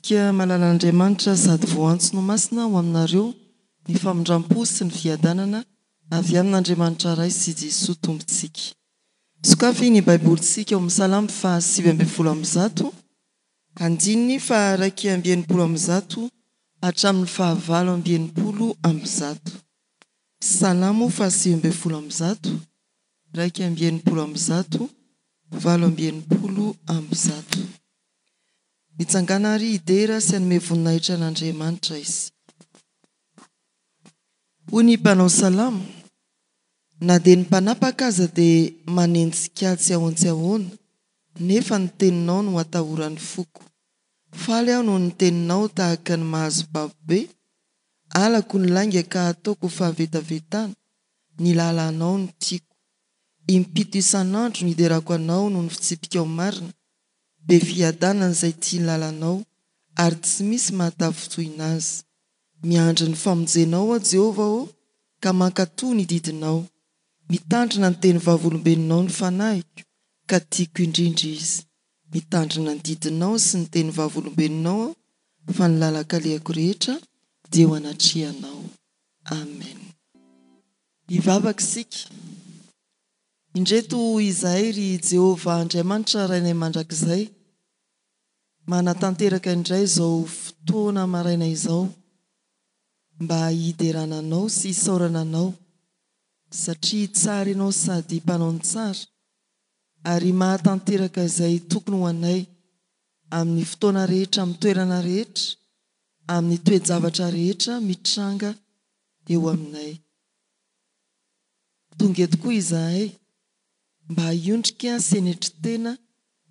Tsika malalan'Andriamanitra sady voantso no masina ho aminareo ny famindram-po sy ny fiadanana avy amin'Andriamanitra iray sy Jesosy Tompontsika. Sokafy ny baibolintsika ao amin'ny Salamy fa 7:100, andininy fa 2:100 hatramin'ny 9:100. Salamo fa 7:100, 2:100, 9:100. Mitsangana ary idera sy anome voninahitra an'Andriamanitra izy. Hoy ny mpanao salamo: na dia ny mpanapaka aza dia manenjika tsy ahoana, nefa ny teninao no atahoran'ny foko. Faly aho noho ny teninao tahaka ny mahazo babobe, alako ny lainga ka ataoko fahavetavetana, ny lalanao no tiako. Impito isan'andro ny iderako anao noho ny fitsipika ao marina, be fiadanana izay tia ny lalanao ary tsy misy mahatafy-toina azy. Miandry ny famonjenao a Jehovah ka mankatoa ny didinao. Mitandrina ny teny vavolombelonao ny fanahiko, ka tiako indrindra izy. Mitandrina ny didinao sy ny teny vavolombelonao fa ny lalan-kalehako rehetra dia ho anatrihanao. Amen. Hivavaka isika. Indreto izahay ry Jehovah Andriamanitra rainay mandrakizay, manatanteraka indray izao fotoana maraina izao mba hiderana anao sy hisaorana anao, satria tsara ianao sady mpanao ny tsara ary mahatanteraka izay tokony ho anay amin'ny fotoana rehetra, amin'ny toerana rehetra, amin'ny toe-javatra rehetra mitranga eo aminay. Tonga eto koa izahay mba hiondrika sy henetry tena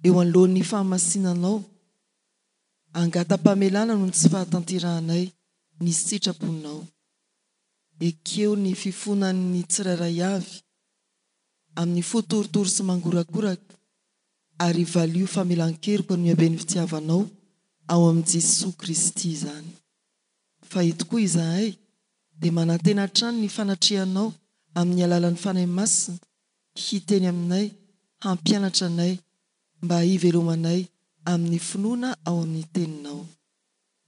eo anoloan'ny fahamasinanao, angata-pamelana noho ny tsy fahatanterahanay, ny sitraponao. Ekeo ny fifonan'ny tsirairay avy amin'ny fotorotoro sy mangorakoraka, ary valio famelan-keroko ny haben'ny fitiavanao ao amin'ny Jesosy Kristy izany. Fa eto koa izahay dia manantena hatrany ny fanatrihanao amin'ny alalan'ny fanahy masina, hiteny aminay, hampianatra anay mba hivelomanay amin'ny finoana ao amin'ny teninao.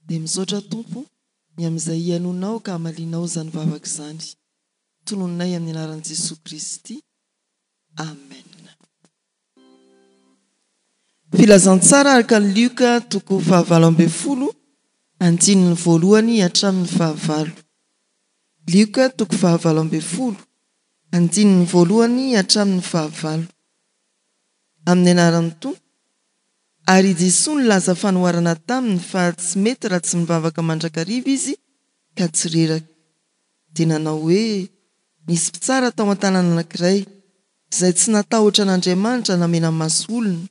Dia misaotra Tompo ny amin'izay hiainonao ka hamalianao izany vavaka izany. Tonononay amin'ny anaran'i Jesosy Kristy. Amen. Filazantsara araka ny Luka 9:20, andininy 1 hatramin'ny 9. Luka 9:20, andininy 1 hatramin'ny 9. Amin'ny anaran'ny Tompo. Ary Jesosy nilaza fanoharana taminy fa tsy mety raha tsy mivavaka mandrakariva izy ka tsy reraka. Dia nanao hoe nisy mpitsara tao an-tanàna anankiray izay tsy natahotra an'Andriamanitra namena maso olona,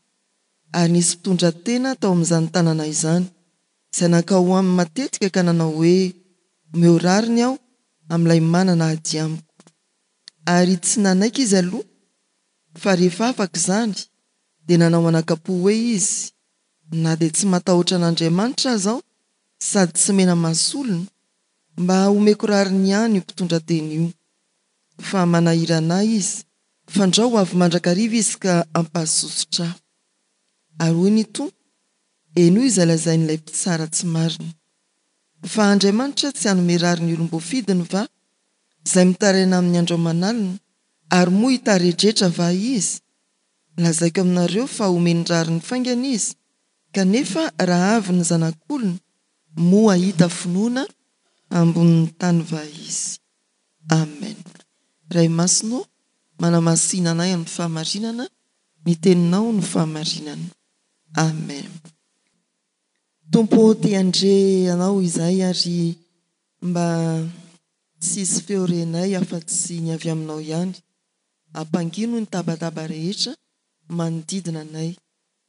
ary nisy mpitondra tena tao amin'izany tanàna izany izay nankao aminy matetika ka nanao hoe omeo rariny aho amin'ilay manana ady amiko. Ary tsy nanaiky izy aloha, fa rehefa afaka izany dia nanao manaka-po hoe izy na dia tsy matahotra an'Andriamanitra aza aho sady tsy mena maso olona, mba omeko rariny ihany io mpitondra teny io. Fa manahirana izy, fandrao avy mandrakariva izy ka hampahasosotra aho. Ary hoy ny Tompo: eno izay lazain'ilay mpitsara tsy marina. Fa Andriamanitra tsy hanome rariny olom-boafidiny va, izay mitaraina amin'ny andro aman'alina, ary moa hitaredretra va izy? Lazaiko aminareo fa omeny rariny faingana izy, kanefa raha avy ny zanak'olona, moa hahita finoana ambonin'ny tany va izy. Amen. Ray Masino, manamasina anay amin'ny fahamarinana, ny teninao no fahamarinana. Amen. Tompo te andre anao izahay ary mba tsy hisy feo renay afa-tsy ny avy aminao ihany. Hampangino ny tabataba rehetra manodidina anay,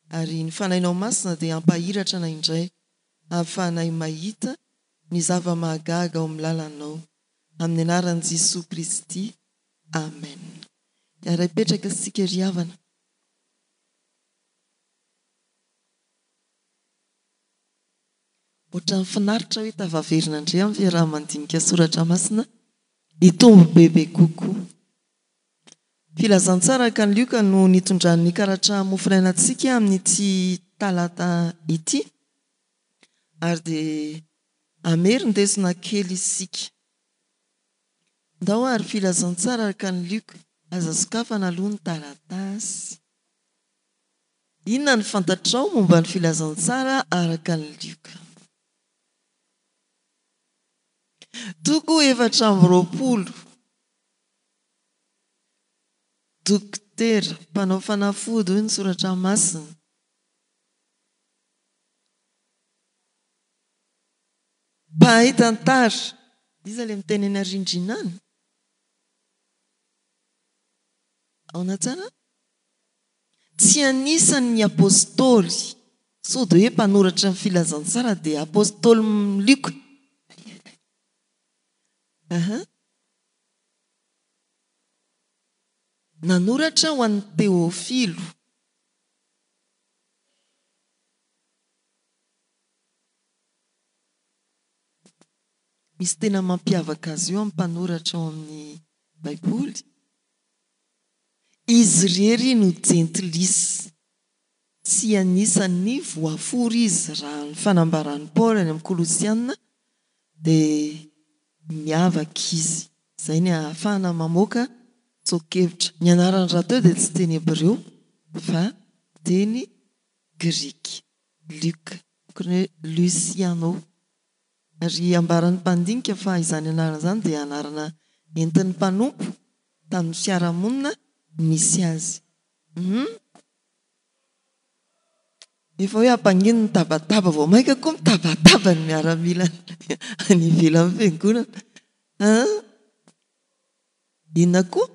ary ny fanahinao masina dia hampahiratra anay indray, ahafahanay mahita ny zava-mahagaga ao amin'ny lalanao. Amin'ny anaran'i Jesosy Kristy. Amen. Iara-ipetraka isika ry havana. Ohatran'ny finaritra hoe tavaverin'Andria amin'ny fiaraha-mandinika soratra masina, hitombo bebe kokoa. Filazantsara araka ny Luka no nitondran'ny karatra mofinainantsika amin'ity talata ity. ary dia amerindesina kely isika. Ndao ary filazantsara araka ny lioka aza sokafana aloha ny taratasy. Inona ny fantatrao momba ny filazantsara araka ny lioka? Toko 420. Dokotera, mpanao fanafody hoy ny soratra masina. Mpahay tantara, iza ilay miteny eny arindrina any? Aona tsara? Tsy anisan'ny apôstôly. Sao dia hoe mpanoratra ny filazantsara dia apôstôly lioka. Nanoratra ho an'ny Teofilo. Misy tena mampiavaka azy io amin'ny mpanoratra ao amin'ny Baiboly. Izy rery no jentilisa. Tsy anisan'ny voafory izy raha ny fanambarany Paul any amin'ny Kolosianina dia miavaka izy. Izay ny ahafahana mamoaka tsokevitra. Ny anaran'ny raha teo dia tsy teny Hebreo fa teny Grika. Luka, Luciano. Ary ambaran'ny mpandinika fa izany anarana izany dia anarana entin'ny mpanompo tamin'ny fiarahamonina misy azy. Efa hoe hampanino ny tabataba vao maika koa mitabataba ny miaramila any ivelan'ny fiangonana. Inona koa?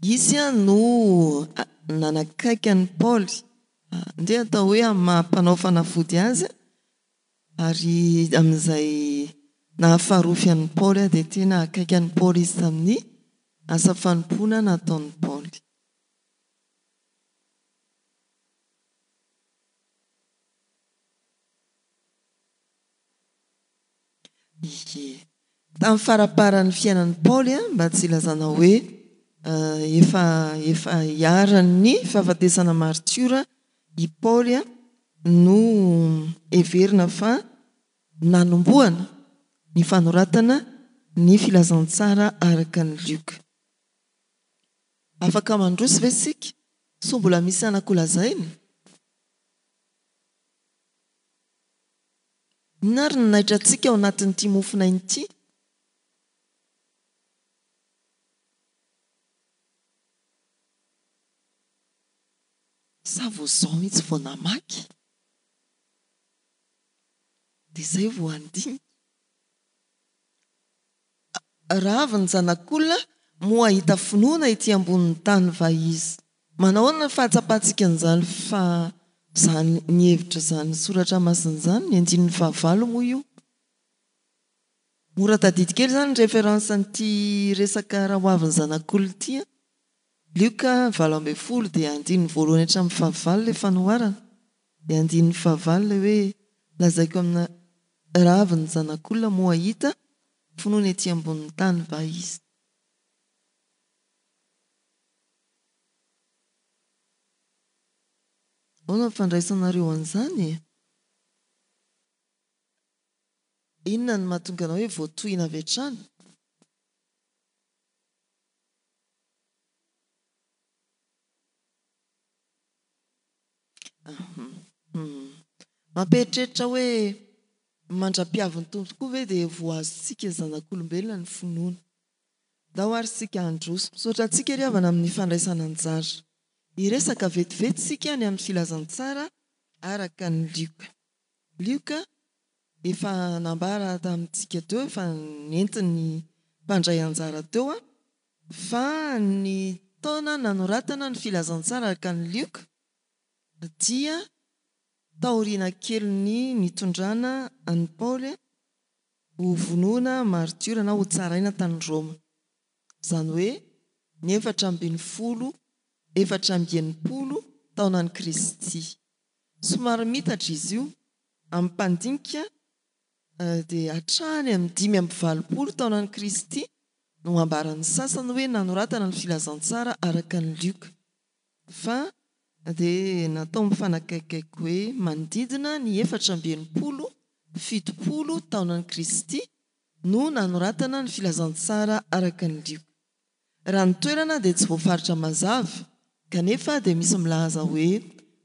Izy no nanakaiky an'i Paul. Ndray atao hoe mampanao fanafody azy ary amin'izay nahafarofy an'i Paul dia tena akaiky an'i Paul izy tamin'ny asa fanompoana nataon'i Paul. Tamin'ny faraparan'ny fiainan'i Paul mba tsy ilazana hoe efa hiaran'ny fahafatesana martiora i Paul no heverina fa nanomboana ny fanoratana ny filazantsara araka ny lioka. Afaka mandroso ve isika? So mbola misy anakolazaina? Inona ary ninaitra antsika ao anatin'ity mofinainy ity? Sa vao izao mihitsy vao namaky dia izay vao andiny. Raha ny zanak'olona moa hahita finoana ety ambonin'ny tany va izy? Manahoana ny fahatsapantsika an'izany fa izany ny hevitra izany soratra masina izany ny 9:9 moa io? Mora tadidy kely izany ny référence-n'ity resaka raha ho avin'ny zanak'olona ity. Luka 12 dia 9 voalohany hatramin'ny 9 ilay fanoharana. Dia 9:9 ilay hoe lazaiko amina raha avin'ny zanak'olona moa hahita finoana ety ambonin'ny tany va izy? Ahoana ny fandraisanareo an'izany? Inona ny mahatonga anao hoe voatohina avy hatrany? Mampieritreritra hoe mandra-piavin'ny tompo tokoa ve dia voazontsika zanak'olombelona ny finoana? Ndao ary sika androso. Misaotra antsika ry havana amin'ny fandraisana anjara. Hiresaka vetivety sika ny amin'ny filazantsara araka ny lioka. Lioka efa nambara tamintsika teo, efa nentin'ny mpandray anjara teo fa ny taona nanoratana ny filazantsara araka ny lioka dia taoriana kely ny nitondrana an'i Paul ho vonoana martiora na ho tsaraina tany Roma. Izany hoe ny 480 taonan'i Kristy. Somary mitatra izy io amin'ny mpandinika dia hatrany amin'ny 520 taonan'i Kristy no ambaran'ny sasany hoe nanoratana ny filazantsara araka ny lioka. fa dia natao mifanakaikaiko hoe manodidina ny 470 taonan'i Kristy no nanoratana ny filazantsara araka ny lioka. Raha ny toerana dia tsy voafaritra mazava, kanefa dia misy milaza hoe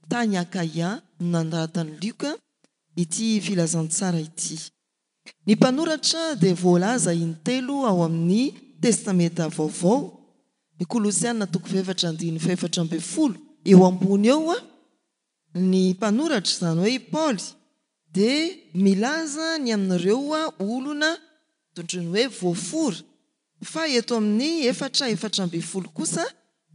tany Akaia no nanoratany lioka ity filazantsara ity. Ny mpanoratra dia voalaza intelo ao amin'ny testamenta vaovao, ny Kolosiana 2:4-10 eo ambony eo ny mpanoratra, izany hoe Paoly, dia milaza ny amin'ireo olona totrony hoe voafora, fa eto amin'ny 4:4 kosa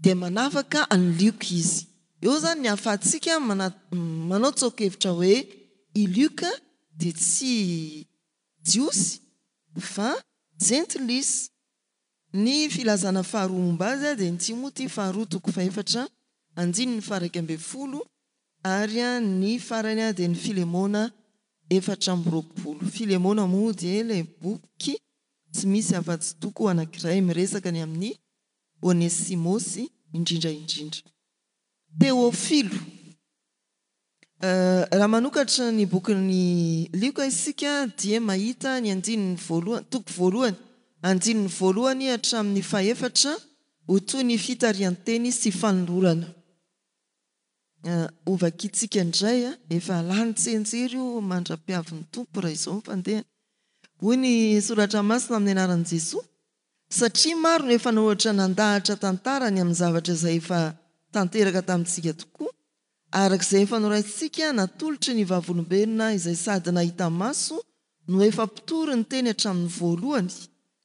dia manavaka any lioka izy. Eo zany ny hahafahantsika manao tsoakevitra hoe i lioka dia tsy jiosy fa jentilisy. Ny filazana faharoa momba azy dia ny Timoty 2:4-1:20 ary ny farany dia ny Filemona 4:20. Filemona moa dia ilay boky tsy misy afa-tsy toko anankiray miresaka ny amin'ny Onesimosy indrindraindrindra. Teofilo, raha manokatra ny bokin'ny lioka isika dia mahita ny 1:1 hatramin'ny 4 ho toy ny fitarian-teny sy fanolorana. Ovakitsika indray efa lany tsenjery io mandra-piavin'ny tompo raha izao mifandeha. Hoy ny soratra masina amin'ny anaran'i Jesosy: satria maro no efa nohatra nandahatra tantara ny amin'ny zavatra izay efa tanteraka tamintsika tokoa, arak'izay efa noraisitsika natolotry ny vavolombelona izay sady nahita maso no efa mpitory ny teny hatramin'ny voalohany,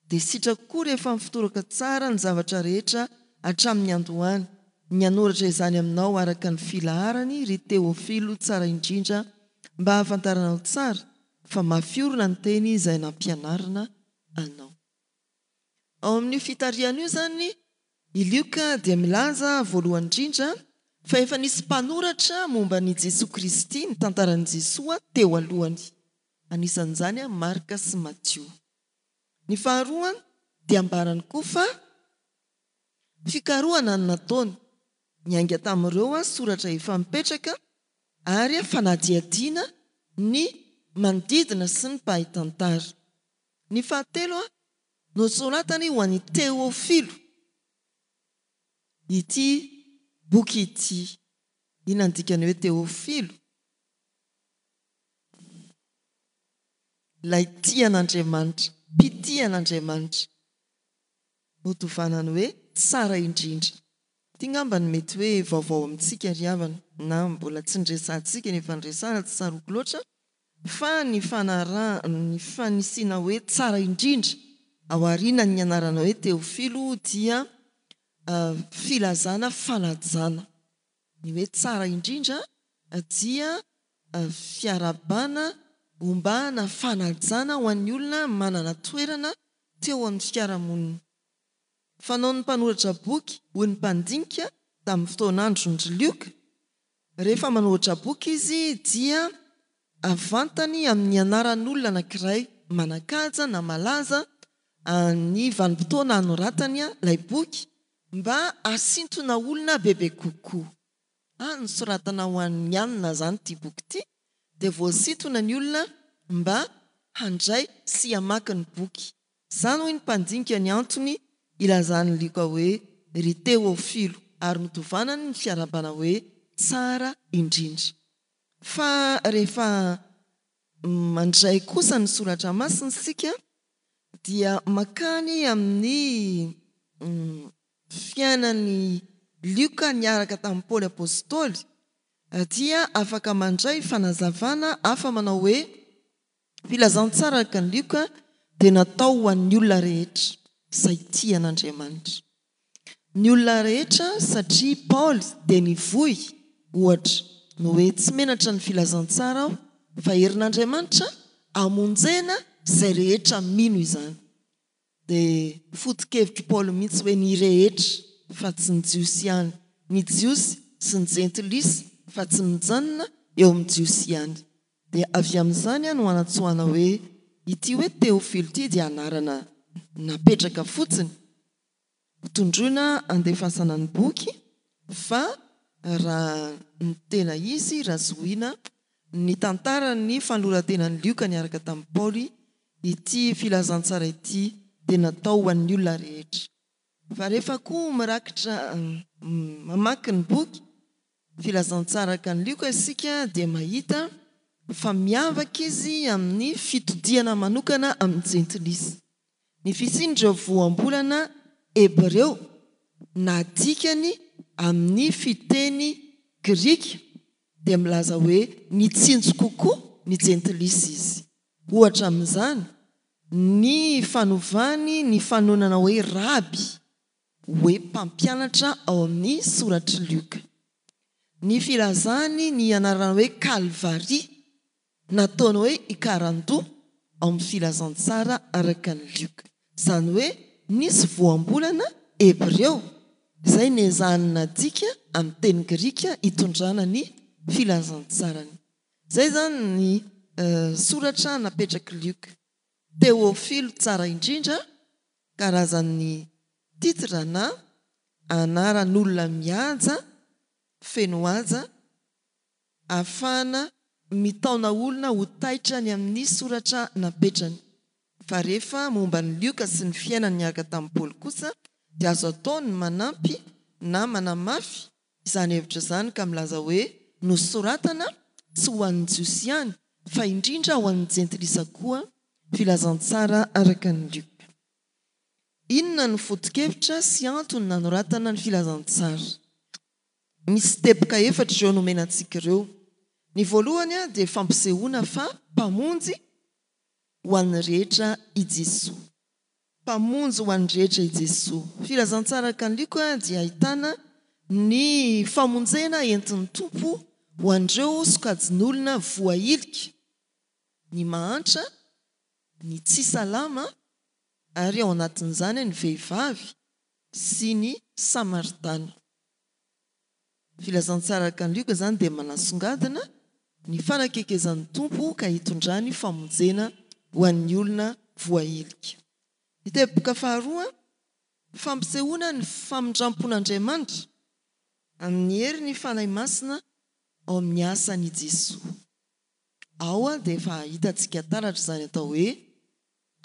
dia sitrako koa rehefa mifitoraka tsara ny zavatra rehetra hatramin'ny andohany. Ny anoratra izany aminao araka ny filaharany ry Teofilo tsara indrindra, mba hahafantaranao tsara fa mafiorina ny teny izay nampianarina anao. Ao amin'ny fitariana io zany i lioka dia milaza voalohany indrindra fa efa nisy mpanoratra momba ny Jesosy Kristy, ny tantaran'i Jesosy teo alohany. Anisan'izany Marka sy Matio. Ny faharoa dia ambarany koa fa fikarohana no nataony, niainga tamin'ireo soratra efa mipetraka ary fanadihadiana ny manodidina sy ny mpahay tantara. Ny fahatelo nosoratany ho an'i Teofilo ity boky ity. Iny andikany hoe Teofilo, ilay tian'Andriamanitra, mpitian'Andriamanitra, notovanany hoe tsara indrindra. Ty ngamba ny mety hoe vaovao amintsika ry havana, na mbola tsy nresantsika ny efa nresana tsy saroko loatra, fa ny fanisiana hoe tsara indrindra ao aorianany ny anarana hoe Teofilo dia filazana fanajana. Ny hoe tsara indrindra dia fiarabana ombana fanajana ho an'ny olona manana toerana teo amin'ny fiarahamonina. Fanao ny mpanoratra boky hoy ny mpandinika tamin'ny fotoan'andron'ny lioka, rehefa manoratra boky izy dia avantany amin'ny anaran'olona anankiray manakaja na malaza ny vanim-potoana anoratany ilay boky mba asintona olona bebe kokoa. Nosoratana ho an'ny anina zany ity boky ity, dia voasintona ny olona mba handray sy hamaky ny boky. Izany hoy ny mpandinika ny antony ilazany lioka hoe ry Teofilo, ary notovanany ny fiarabana hoe tsara indrindra. Fa rehefa mandray kosa ny soratra masina isika dia makany amin'ny fiainan'ny lioka niaraka tamin'ny Paoly apôstôly, dia afaka mandray fanazavana hafa manao hoe filazantsara araka ny lioka dia natao ho an'ny olona rehetra izay tian'Andriamanitra. Ny olona rehetra satria Paoly dia nivoy ohatra no hoe tsy menatra ny filazantsara aho fa herin'Andriamanitra amonjena izay rehetra mino izany. Dia foto-kevitry Paoly mihitsy hoe ny rehetra fa tsy ny jiosy ihany, ny jiosy sy ny jentilisy fa tsy mijanona eo amin'ny jiosy ihany. Dia avy amin'izany no anatsoana hoe ity hoe Teofilo ity dia anarana napetraka fotsiny, tondroina andefasana ny boky, fa raha ny tena izy raha zoina ny tantara ny fanoloran-tenany Lioka niaraka tamin'ny Paoly ity filazantsara ity dia natao ho an'ny olona rehetra. Fa rehefa koa mirakitra mamaky ny boky filazantsara araka ny Lioka isika dia mahita fa miavaka izy amin'ny fitodiana manokana amin'ny jentilisa. Ny fisian'ireo voambolana Hebreo nadikany amin'ny fiteny Grika dia milaza hoe nitsinjo kokoa ny jentilisa izy. Ohatra amin'izany ny fanovany ny fanonana hoe raby hoe mpampianatra ao amin'ny soratry Lioka. Ny filazany ny anarana hoe Kalvari nataony hoe ikarandoha ao amin'ny filazantsara araka ny Lioka. Izany hoe nisy voambolana Hebreo izay nezahana dika amin'ny teny Grika hitondrana ny filazantsarany. Izay zany ny soratra napetraka Lioka. Teofilo tsara indrindra karazan'ny titra na anaran'olona mihaja feno haja ahafahana mitaona olona ho taitra ny amin'ny soratra napetrany. Fa rehefa momba ny Lioka sy ny fiainany niaraka tamin'ny Paoly kosa dia azo ataony manampy na manamafy izany hevitra izany ka milaza hoe nosoratana tsy ho an'ny jiosy ihany fa indrindra ho an'ny jentilisa koa filazantsara araka ny Lioka. Inona ny foto-kevitra sy antony nanoratana ny filazantsara? Misy teboka efatra ireo nomenantsika ireo. Ny voalohany dia fampisehoana fa mpamonjy ho an'ny rehetra i Jesoa. Mpamonjy ho an'ny rehetra i Jesoa. Filazantsara araka ny Lioka dia ahitana ny famonjena entin'ny tompo ho an'ireo sokajin'olona voailika, ny mahantra, ny tsy salama ary ao anatin'izany ny vehivavy sy ny samaritana. Filazantsara araka ny Lioka izany dia manasongadina ny fanakekezan'ny tompo ka hitondrany famonjena ho an'ny olona voailika. Ny teboka faharoa, fampisehoana ny famindrampon'Andriamanitra amin'ny hery ny fanahy masina ao amin'ny asan'i Jesoa. Ao dia efa hitantsika taratra izany atao hoe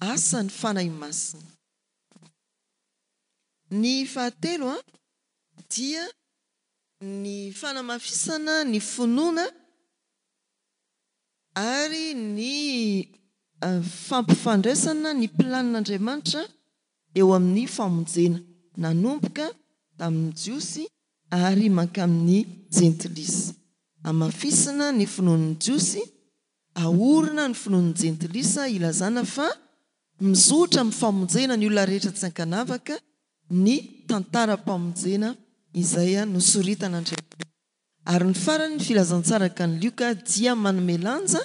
asan'ny fanahy masina. Ny fahatelo dia ny fanamafisana ny finoana ary ny fampifandraisana ny planin'Andriamanitra eo amin'ny famonjena nanomboka tamin'ny jiosy ary mankamin'ny jentilisa. Amafisana ny finoan'ny jiosy, ahorina ny finoan'ny jentilisa, ilazana fa mizotra amin'ny famonjena ny olona rehetra tsy ankanavaka ny tantara-pamonjena izay nosoritan'Andriamanitra. Ary ny farany ny filazantsara araka ny Lioka dia manome lanja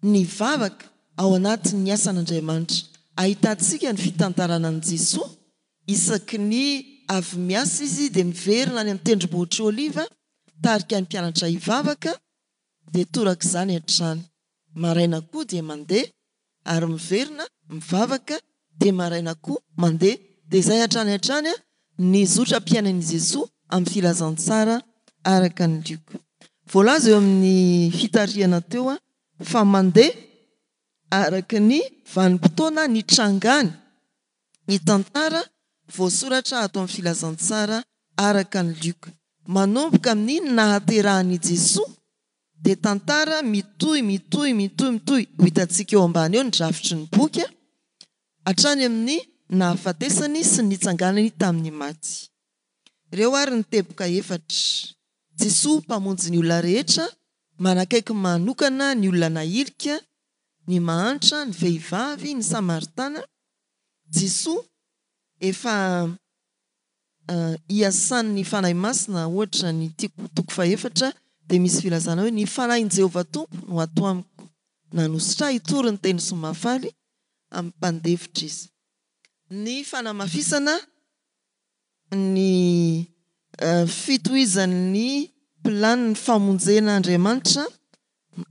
ny vavaka ao anatin'ny asan'Andriamanitra. Ahitantsika ny fitantarana an'i Jesoa isaky ny avy miasa izy dia miverina any amin'ny tendrombohitra Oliva tarika ny mpianatra hivavaka dia toraka izany hatrany. Maraina koa dia mandeha ary miverina mivavaka dia maraina koa mandeha. Dia izay hatrany hatrany ny zotram-piainan'i Jesoa amin'ny filazantsara araka ny Lioka. Voalaza eo amin'ny fitarihana teo fa mandeha araka ny vanim-potoana ny trangany ny tantara voasoratra ato amin'ny filazantsara araka ny Lioka. Manomboka amin'ny nahaterahan'i Jesoa dia tantara mitohy. Ho hitantsika eo ambany eo ny drafitry ny boky hatrany amin'ny nahafatesany sy ny nitsanganany tamin'ny maty. Ireo ary ny teboka efatra. Jesoa mpamonjy ny olona rehetra, manakaiky manokana ny olona nailika, ny mahantra, ny vehivavy, ny samaritana. Jesoa efa hiasan'ny fanahy masina, ohatra ny toko faefatra dia misy filazana hoe ny fanahin'i Jehovah Tompo no ato amiko, nanositra hitory ny teny somafaly amin'ny mpandefitra izy. Ny fanamafisana ny fitohizan'ny planin'ny famonjen'Andriamanitra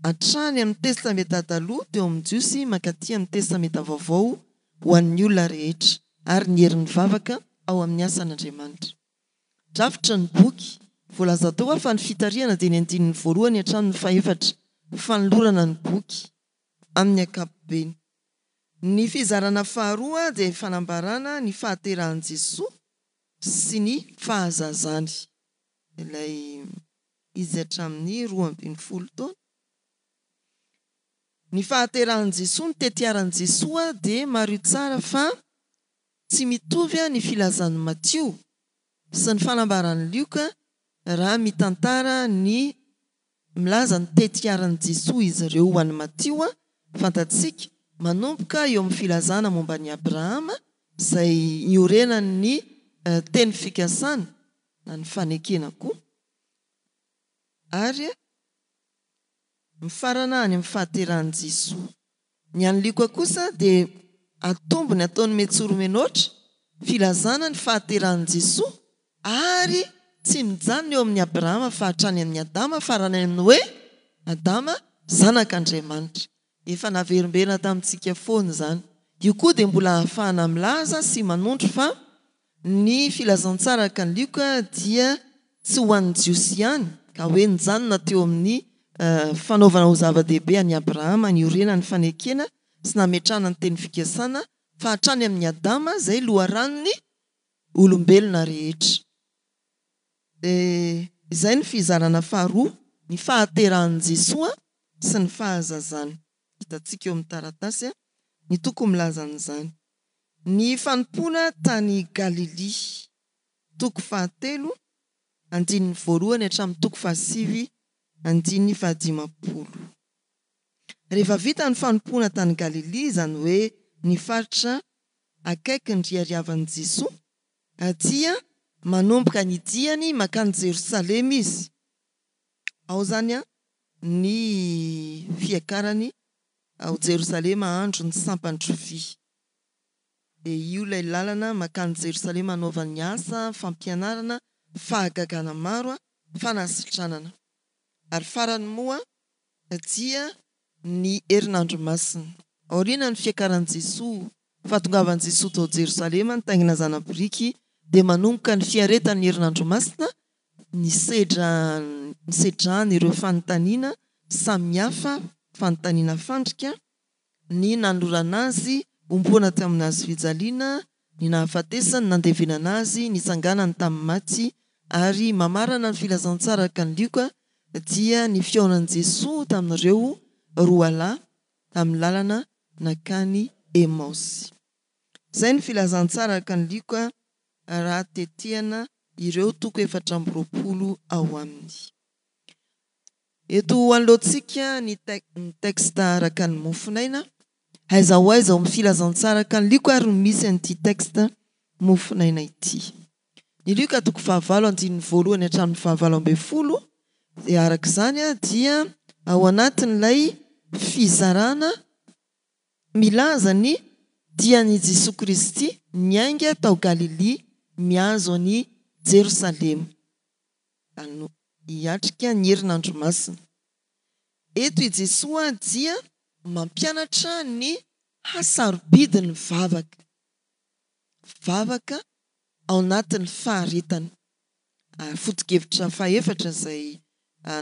hatrany amin'ny testameta taloha teo amin'ny jiosy mankaty amin'ny testameta vaovao ho an'ny olona rehetra ary ny herin'ny vavaka ao amin'ny asan'Andriamanitra. Drafitra ny boky Voalaza tao fa ny fitariana dia ny andininy voalohany hatramin'ny faefatra fanolorana ny boky amin'ny ankapobeny. Ny fizarana faharoa dia fanambarana ny fahaterahan'i Jesosy sy ny fahazazany. Ilay izy hatramin'ny 12 taona. Ny fahaterahan'i Jesosy, ny tetiaran'i Jesosy dia mario tsara fa tsy mitovy ny filazan'ny Matteo sy ny fanambaran'ny Luka raha mitantara ny milaza ny tetiaran'i Jesosy izy ireo. Ho an'ny Matteo fantatsika manomboka eo amin'ny filazana momba ny Abrahama izay niorenan'ny teny fikasana na ny fanekena koa, ary mifarana any amin'ny fahaterahan'i Jesosy. Ny an'ny Luka kosa dia atombony ataony metsoro-menoatra filazana ny fahaterahan'i Jesosy ary tsy mijanona eo amin'ny Abrahama fa hatrany amin'ny Adama, farany amin'ny hoe Adama zanak'Andriamanitra. Efa naverimberina tamintsika foana izany. Io koa dia mbola ahafahana milaza sy manondro fa ny filazantsara ka ny Luka dia tsy ho an'ny Jiosy ihany ka hoe nijanona teo amin'ny fanaovana ho zava-dehibe any Abrahama, ny orena ny fanekena sy nametrana ny teny fikasana, fa hatrany amin'ny Adama izay loharanon'ny olombelona rehetra. Izay ny fizarana faharoa, ny fahaterahan'i Jesosy sy ny fahazazany. Hitantsika eo amin'ny taratasy ny toko milaza an'izany. Ny fanompoana tany Galilia, toko 7 andininy 1 hatramin'ny toko 7 andininy 10. Rehefa vita ny fanompoana tany Galilia, izany hoe ny faritra akaiky ny riariavan'i Jesosy, dia manomboka ny diany makany Jerosalema izy. Ao zany ny fiakarany ao Jerosalema andro ny sampany Jofia. Dia io ilay lalana makany Jerosalema anaovany asa, fampianarana, fahagagana maro, fanasitranana. Ary farany moa dia ny herinandro masina. Aoriana ny fiakaran'i Jesosy, fahatongavan'i Jesosy tao Jerosalema, ny taingina zanabiriky, dia manomboka ny fiaretan'ny herinandro masina, ny sedrany ireo fanontaniana samihafa, fanontaniana fandrika, ny nanorana azy, omboana tamin'ny hazo fijaliana, ny nahafatesany, nandevenana azy, ny sanganany tamin'ny maty, ary mamarana ny filazantsara ka ny Luka dia ny fiaonan'i Jesosy tamin'ireo roalahy tamin'ny lalana nakany Emaosy. Izay ny filazantsara ka ny Luka raha tetehana ireo toko 420 ao aminy. Eto anoloantsika ny teksta araka ny mofinaina. Aiza ho aiza ao amin'ny filazantsara ka ny Luka ary misy an'ity teksta mofinaina ity. Ny Luka toko 9 andininy 1 hatramin'ny 12. Dia araka izany dia ao anatin'ilay fizarana milaza ny dian'i Jesosy Kristy niainga tao Galilia mihazo any Jerosalema hiatrika ny herinandro masina. Eto i Jesosy dia mampianatra ny hasarobidiny vavaka ao anatin'ny faharetany. Foto-kevitra fahaefatra izay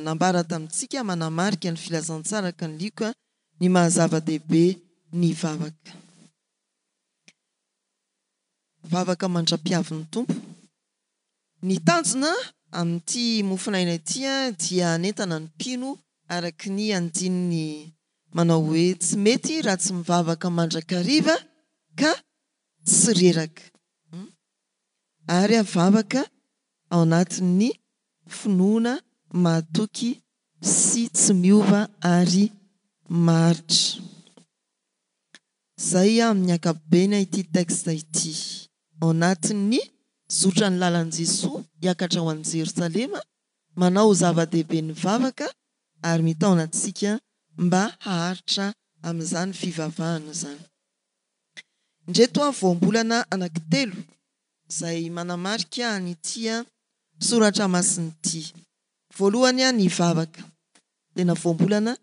nambara tamintsika manamarika ny filazantsara ka ny Luka ny mahazava-dehibe ny vavaka. Vavaka mandra-piavin'ny tompo. Ny tanjona amin'ity mofinaina ity dia nentana ny mpino araka ny andininy manao hoe tsy mety raha tsy mivavaka mandrakariva ka tsy reraka. Ary avavaka ao anatin'ny finoana mahatoky sy tsy miova ary maritra. Izay amin'ny ankapobeny ity teksta ity. Ao anatin'ny zotra ny lalan'i Jesosy hiakatra ho an'i Jerosalema, manao zava-dehibe ny vavaka ary mitaona antsika mba haharitra amin'izany fivavahana izany. Indreto voambolana anankitelo izay manamarika an'ity soratra masina ity. Voalohany ny vavaka, tena voambolana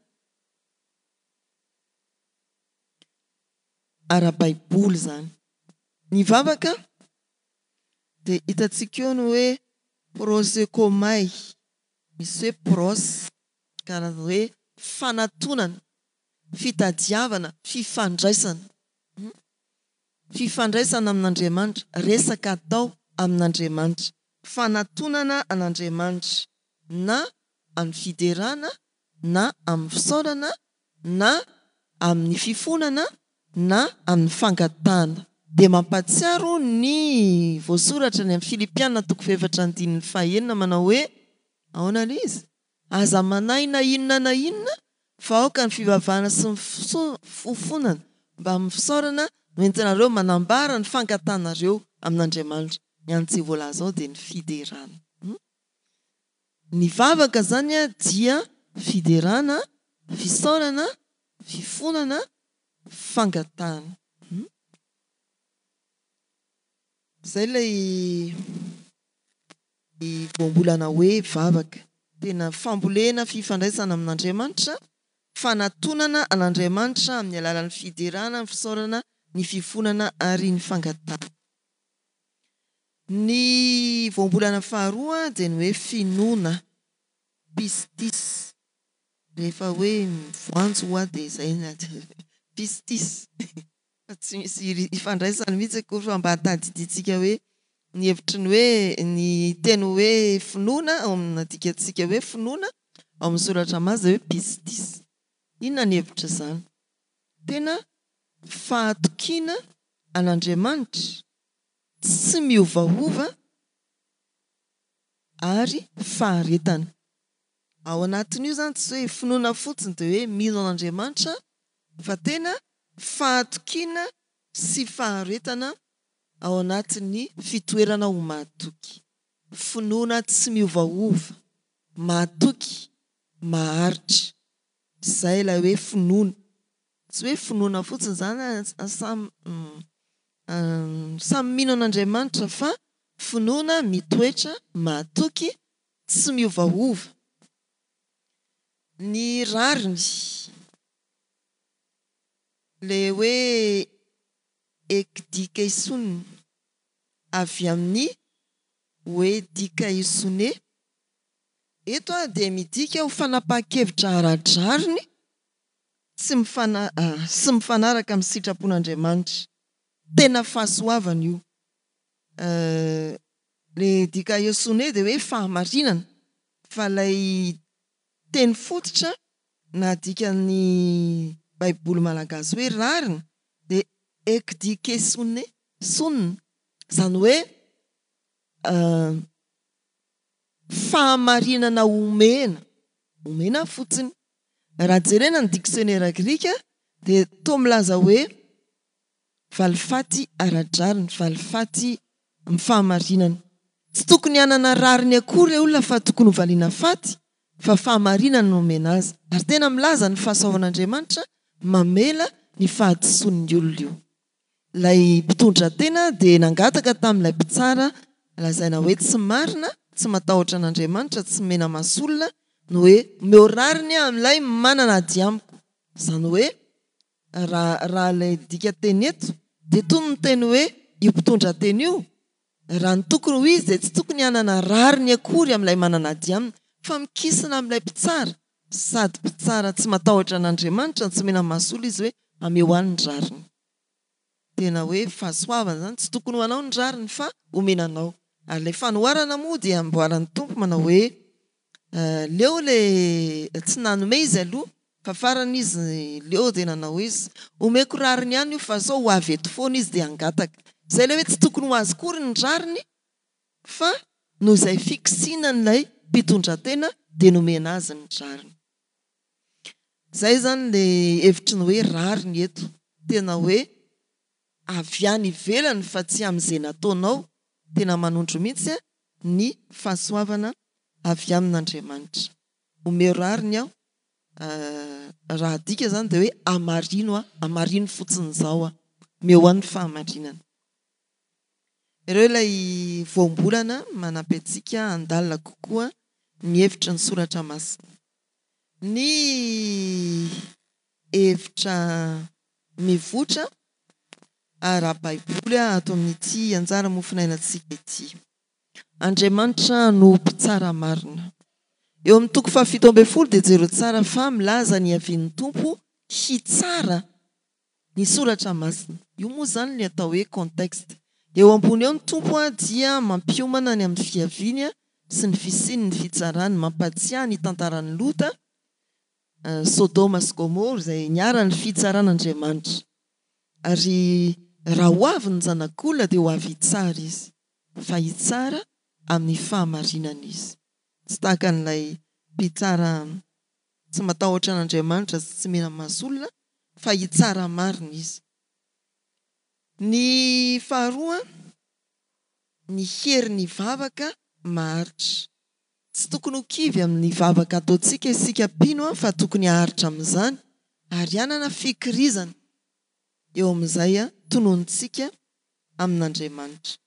ara-baiboly izany. Ny vavaka dia hitantsika eo ny hoe prosekomay misy hoe prosy karaha hoe fanatonana fitadiavana fifandraisana fifandraisana amin'Andriamanitra resaka atao amin'Andriamanitra fanatonana an'Andriamanitra na amin'ny fiderana na amin'ny fisaorana na amin'ny fifonana na amin'ny fangatahana dia mampatsiaro ny voasoratra ny amin'ny Filipianina 4:5 manao hoe ahoana izy aza manahy na inona na inona fa aoka ny fivavahana sy ny fifonana mba amin'ny fisaorana noentinareo manambara ny fangatanareo amin'Andriamanitra ny antsy voalaza ao dia ny fiderana ny vavaka zany dia fiderana fisaorana fifonana fangatahana zay ilay voambolana hoe vavaka tena fambolena fifandraisana amin'Andriamanitra fanatonana an'Andriamanitra amin'ny alalan'ny fiderana ny fisaorana ny fifonana ary ny fangatahana ny voambolana faharoa dia ny hoe finoana pistis rehefa hoe voanjo hoa dia izay pistis tsy misy ifandraisany mihitsy akory fa mba hatadiditsika hoe ny hevitry ny hoe ny teny hoe finoana ao amin'ny dikatsika hoe finoana ao amin'ny soratra mazy hoe pistis inona ny hevitra izany tena fahatokiana an'Andriamanitra tsy miovaova ary faharetana ao anatin'io zany tsy hoe finoana fotsiny dia hoe mino an'Andriamanitra fa tena fahatokiana sy faharetana ao anatin'ny fitoerana ho mahatoky finoana tsy miovaova mahatoky maharitra izay ilay hoe finoana tsy hoe finoana fotsiny zany samy mino an'Andriamanitra fa finoana mitoetra mahatoky tsy miovaova ny rariny le hoe ekdikaisony avy amin'ny hoe dikaisone eto dia midika ho fanapahan-kevitra aradrariny sy mifanaraka amin'ny sitrapon'Andriamanitra tena fahasoavana io le dikaisone dia hoe fahamarinana fa ilay teny fototra na dikan'ny baiboly malagasy hoe rarina dia ekdikesone sonina izany hoe fahamarinana omena fotsiny raha jerena ny dictionnaire grika dia toa milaza hoe valifaty aradrariny valifaty amin'ny fahamarinana tsy tokony hanana rariny akory olona fa tokony hovaliana faty fa fahamarinana no omena azy ary tena milaza ny fahasoavan'Andriamanitra mamela ny fahadisoan'ny olona io ilay mpitondra tena dia nangataka tamin'ilay mpitsara lazaina hoe tsy marina tsy matahotra an'Andriamanitra tsy mena masolona no hoe meo rariny amin'ilay manana diamiko izany hoe raha ilay dika teny eto dia toy ny teny hoe io mpitondra teny io raha ny tokony ho izy dia tsy tokony hanana rariny akory amin'ilay manana diamina fa mikisina amin'ilay mpitsara sady mpitsara tsy matahotra an'Andriamanitra tsy mena masolo izy hoe ameo any rariny tena hoe fahasoavana zany tsy tokony ho anao ny rariny fa omenanao ary ilay fanoharana moa dia amboaran'ny tompo manao hoe leo le tsy nanome izy aloha fa farany izy leo dia nanao izy omeko rariny ihany io fa sao ho avy eto foana izy dia angataka izay ilay hoe tsy tokony ho azy kory ny rariny fa no izay fiksinan'ilay mpitondra tena dia nomena azy ny rariny izay zany le hevitry ny hoe rariny eto tena hoe avy any ivelany fa tsy amin'izay nataonao tena manondro mihitsy ny fahasoavana avy amin'Andriamanitra omeo rariny aho raha dika zany dia hoe amarino fotsiny zao meo any fahamarinana ireo ilay voambolana manampy antsika handalina kokoa ny hevitra ny soratra masina ny hevitra mivoatra raha baiboly ato amin'ity anjara mofinainantsika ity Andriamanitra no mpitsara marina. Eo amin'ny toko 7 dia jero tsara fa milaza ny havian'ny tompo hitsara ny soratra masina. Io moa zany ny atao hoe contexte. Eo ambony eo ny tompo dia mampiomana ny amin'ny fiaviany sy ny fisiny ny fitsarany, mampatsiahy ny tantaran'ny Lota, Sodoma sy Gomora izay niara-ny fitsaran'Andriamanitra. Ary raha ho avy ny zanak'olona dia ho avy hitsara izy, fa hitsara amin'ny fahamarinana izy. Tsy tahaka n'ilay mpitsara tsy matahotra an'Andriamanitra tsy mena maso olona, fa hitsara marina izy. Ny faharoa, ny hery ny vavaka maharitra. Tsy tokony ho kivy amin'ny vavaka ataontsika isika mpino fa tokony haharitra amin'izany ary hanana fikirizana eo amin'izay tononontsika amin'Andriamanitra.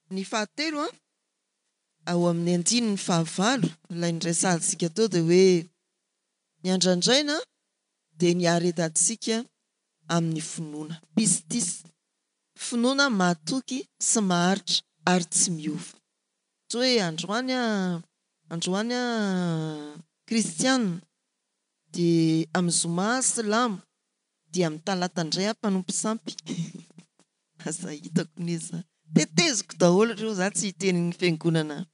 Ny fahatelo ao amin'ny 9:9 ilay niresahantsika teo dia hoe ny andrandraina dia ny haretantsika amin'ny finoana, pistis, finoana mahatoky sy maharitra ary tsy miova. Tsy hoe androany kristianina dia amin'ny zoma silamo dia amin'ny talata indray mpanompo sampy. Asa hitako niza teteziko daholo ireo, za tsy hiteny ny fiangonana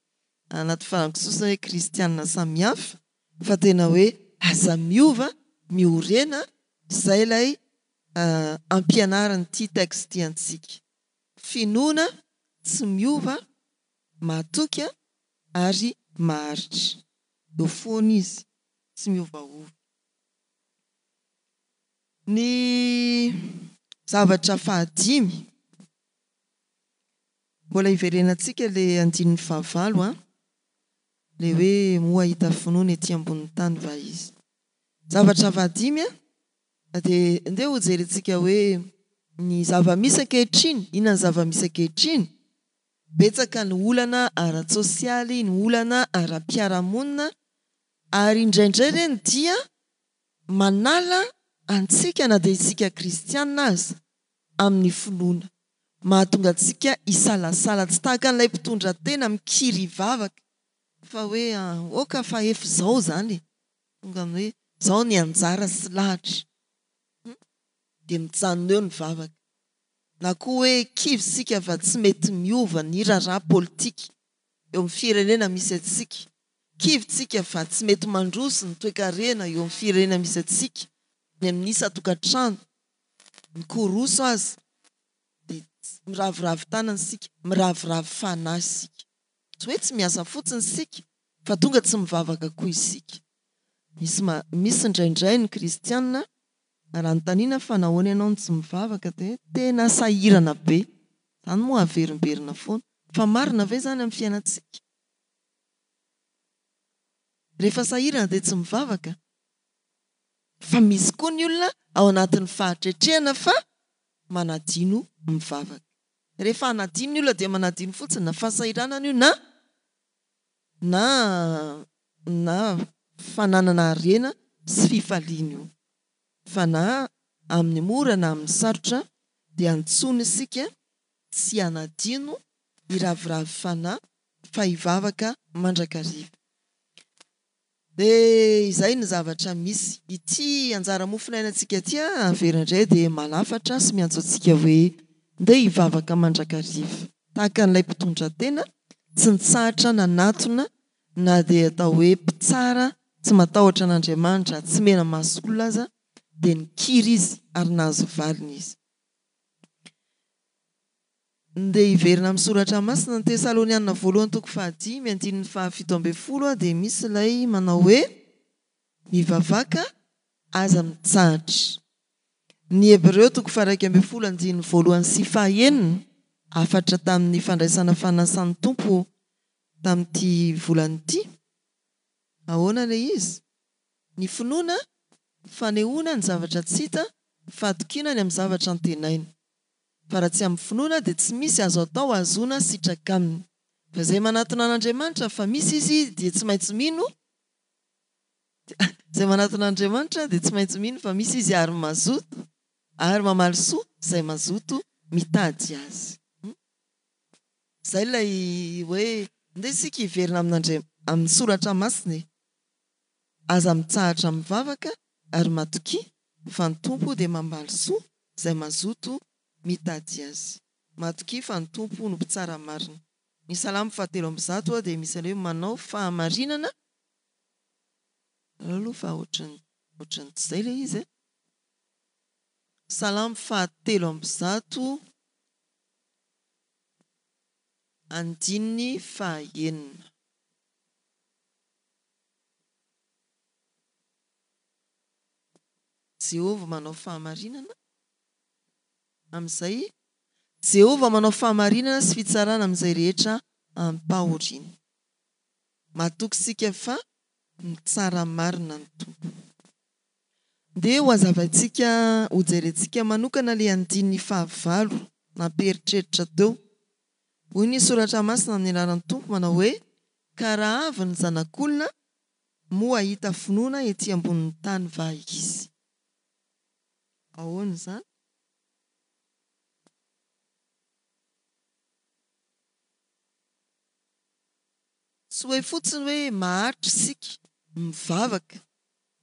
anaty farankisoa hoe kristianina samihafa, fa tena hoe aza miova miorena, izay ilay ampianaran'ity texte antsika. Finoana tsy miova, mahatoky ary maharitra. Eo foana izy, tsy miovaova. Ny zavatra fahadimy, mbola hiverenantsika ilay 9:9 ilay hoe moa hita finoana etỳ ambonin'ny tany va izy. Zavatra fahadimy dia andeha ho jerentsika hoe ny zava-misy ankehitriny. Inona ny zava-misy ankehitriny? Betsaka ny olana ara-tsosialy, ny olana ara-piarahamonina, ary indraindray ireny dia manala antsika na dia isika kristianina aza amin'ny finoana, mahatonga antsika hisalasala. Tsy tahaka an'ilay mpitondra tena mikiry vavaka fa hoe oka fa efa izao zany, tonga amin'ny hoe izao ny anjara sy lahatra, dia mijanona eo ny vavaka. Na koa hoe kivy sika fa tsy mety miova ny raharaha politika eo amin'ny firenena misy antsika, kivy-tsika fa tsy mety mandroso ny toe-karena eo amin'ny firenena misy antsika, ny amin'ny isan-tokantrano ny koroso azy dia miravoravo tanana sika, miravoravo fanahy sika. Tsy hoe tsy miasa fotsiny sika fa tonga tsy mivavaka koa isika. Misy indraindray ny kristianina raha notaniana fa nahoana ianao ny tsy mivavaka dia tena sahirana be. Izany moa averimberina foana, fa marina ve zany amin'ny fiainantsika? Rehefa sahirana dia tsy mivavaka? Fa misy koa ny olona ao anatin'ny fahatretrehana fa manadino mivavaka. Rehefa hanadino ny olona dia manadino fotsiny, na fahasahiranana io na fananana harena sy fifaliana io. Fa na amin'ny mora na amin'ny sarotra dia antsony isika tsy hanadino hiraviravy fanahy fa hivavaka mandrakariva. Dia izay ny zavatra misy. Ity anjara mofinainantsika ity averindray dia malafatra sy miantso antsika hoe ndeha hivavaka mandrakariva. Tahaka n'ilay mpitondra tena tsy nitsahatra nanatona na dia atao hoe mpitsara tsy matahotra an'Andriamanitra, tsy mena maso olona aza, dia nikiry izy ary nahazo valiny izy. Ndeha hiverina amin'ny soratra masina ny Tesalonianina 1:5-7 dia misy ilay manao hoe mivavaka aza mitsahatra. Ny Hebreo 1:1-9 afatra tamin'ny fandraisana fanasan'ny tompo tamin'ity volana ity. Ahoana ilay izy? Ny finoana, fanehoana ny zavatra tsy hita, fatokiana ny amin'ny zavatra antenaina. Fa raha tsy amin'ny finoana dia tsy misy azo atao azoana sitraka aminy. Fa izay manatona an'Andriamanitra fa misy izy dia tsy maintsy mino. Izay manatona an'Andriamanitra dia tsy maintsy mino fa misy izy ary mazoto ary mamaly soa izay mazoto mitady azy. zay ilay hoe ndeha isika hiverina amin'ny soratra masina aza mitsahatra mivavaka ary matokia fa ny tompo dia mambaly soa izay mazoto mitady azy. Matokia fa ny tompo no mpitsara marina. Ny salamo 7:1 dia misy hoe manao fahamarinana aloha fa ohatran'ny tsy izay ilay izy. Salamo 7:1 andininy 9. Jehova manao fahamarinana amin'izay Jehova manao fahamarinana sy fitsarana amin'izay rehetra ampahoriana. Matoky sika fa mitsara marina ny tompo. Dia ho azavantsika ho jerentsika manokana ilay andininy 9 namperitreritra teo. Hoy ny soratra masina amin'ny anaran'ny tompo manao hoe ka raha avy ny zanak'olona moa ahita finoana ety ambonin'ny tany va izy. Ahoana izany? Tsy hoe fotsiny hoe maharitra isika mivavaka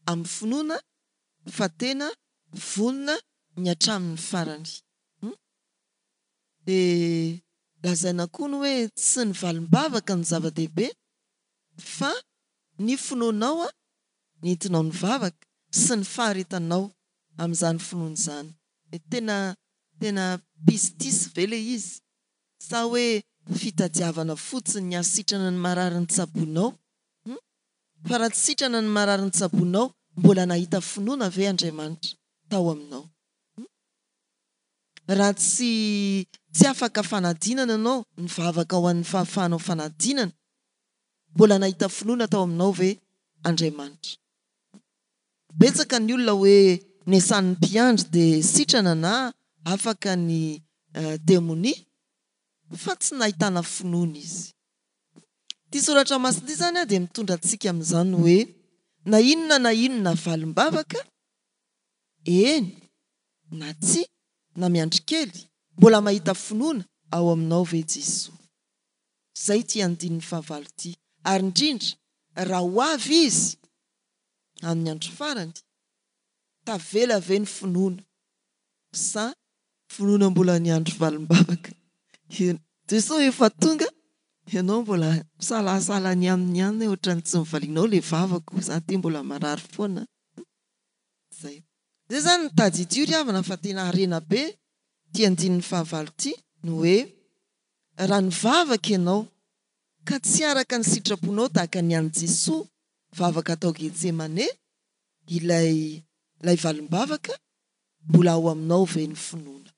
amin'ny finoana fa tena vonona ny hatramin'ny farany. Dia lazaina koa ny hoe tsy ny valim-bavaka ny zava-dehibe fa ny finoanao ny entinao ny vavaka sy ny faharetanao amin'izany finoana izany. Tena pistisy ve ilay izy sa hoe fitadiavana fotsiny ny hasitrana ny marary ny tsabonao? Fa raha tsy sitrana ny marary ny tsabonao mbola nahita finoana ve Andriamanitra tao aminao? Raha tsy afaka fanadinana ianao mivavaka ho an'ny fahafahanao fanadinana, mbola nahita finoana tao aminao ve Andriamanitra? Betsaka ny olona hoe nesan'ny mpiandry dia sitrana na afaka ny demonia fa tsy nahitana finoana izy. Ity soratra masina ity izany dia mitondra antsika amin'izany hoe na inona valim-bavaka, eny na tsia na miandry kely, mbola mahita finoana ao aminao ve Jesoa? Zay ity andininy 9 ity. Ary indrindra raha ho avy izy amin'ny andro farany, tavela ve ny finoana sa finoana mbola ny andro valim-bavaka? Jesosy efa tonga, ianao mbola salasala ny aminy ihany ohatran'ny tsy mivalianao ilay vavako, za ty mbola marary foana. Zay zany nitady ity ry havana fa tena harena be ty andininy 9 ity no hoe raha nivavaka ianao ka tsy araka ny sitraponao tahaka ny an'i Jesoa vavaka tao Getsemane, ilay valim-bavaka mbola ao aminao ve ny finoana?